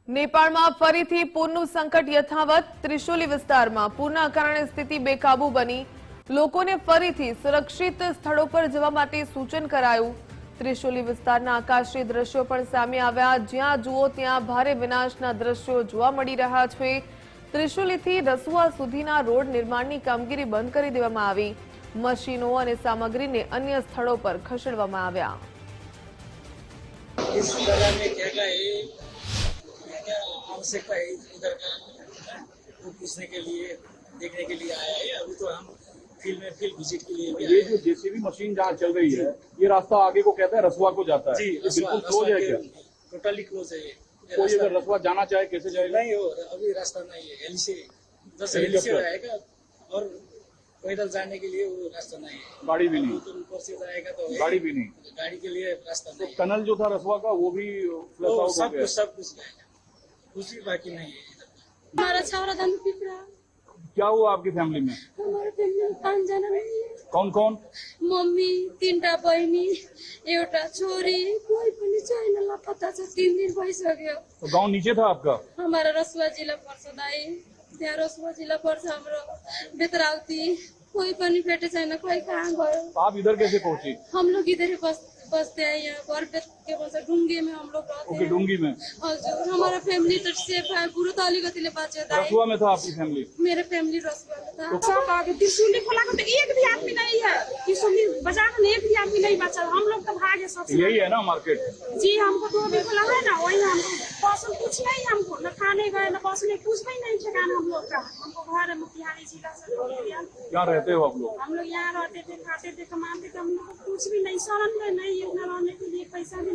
નેપાળમાં ફરીથી પૂરનું સંકટ યથાવત. ત્રિશૂલી વિસ્તારમાં પૂરના કારણે સ્થિતિ બેકાબૂ બની. લોકોને ફરીથી સુરક્ષિત સ્થળો પર જવા માટે સૂચન કરાયું. ત્રિશૂલી વિસ્તારના આકાશી દ્રશ્યો પણ સામે આવ્યા. જ્યાં જુઓ ત્યાં ભારે વિનાશના દ્રશ્યો જોવા મળી રહ્યા છે. ત્રિશૂલીથી રસુઆ સુધીના રોડ નિર્માણની કામગીરી બંધ કરી દેવામાં આવી. મશીનો અને સામગ્રીને અન્ય સ્થળો પર ખસેડવામાં આવ્યા. इस जगह में क्या क्या आवश्यकता है इधर का वो पूछने के लिए देखने के लिए आया है। अभी तो हम फील्ड विजिट के लिए भी ये जो जेसीबी मशीन जहाँ चल रही है ये रास्ता आगे को कहता है रसुआ को जाता है। जी, बिल्कुल क्लोज है क्या? टोटली क्लोज है ये। कोई अगर रसुआ जाना चाहे कैसे जाएगा? नहीं हो अभी रास्ता नहीं है। हेली से बस हेली से जाएगा और पैदल जाने के लिए वो रास्ता नहीं है। गाड़ी भी नहीं, तो ऊपर से जाएगा तो गाड़ी भी नहीं। गाड़ी के लिए रास्ता तो नहीं है। टनल जो था रसुआ का वो भी फ्लश तो आउट हो सब गया। कुछ जाएगा, कुछ भी बाकी नहीं है इधर। हमारा छावरा धन पिपरा। क्या हुआ आपकी फैमिली में? हमारे फैमिली में 5 जना नहीं है। कौन कौन? मम्मी, 3टा बहिनी, एउटा छोरी, कोही पनि छैन लापता छ। 3 दिन भइसक्यो। तो गांव नीचे था आपका? हमारा रसुआ जिला पर्छ दाई, त्यहाँ रसुआ जिला पर्छ हाम्रो बेतरावती। कोई पनि भेटे छैन, कोही कहाँ गयो। तो आप इधर कैसे पहुंची? हम लोग इधर ही बसते हैं यहाँ पर के बस डुंगे में हम लोग रहते ओके, हैं। डूंगी में। हजुर हमारा फैमिली तो सेफ है। गुरु तो अलिकतिले बाँच्यो दाई। रसुआ में था आपकी फैमिली? मेरे फैमिली रसुआ में था। सब आगे त्रिशूली खोला को तो एक भी आदमी नहीं है। त्रिशूली बाजार में एक भी आदमी नहीं बचा। हम लोग तो भागे सबसे। यही है ना मार्केट? जी हमको तो अभी खोला है ना, वही हमको पौसल कुछ नहीं, हमको न खाने गए न पौसले कुछ भी नहीं ठिकाना हम लोग का। हमको घर है मोतिहारी जिला से। क्या रहते हो आप लोग? हम लोग यहाँ रहते थे, खाते थे, कमाते थे। हम लोग को कुछ भी नहीं, शरण में नहीं, इतना रहने के लिए पैसा भी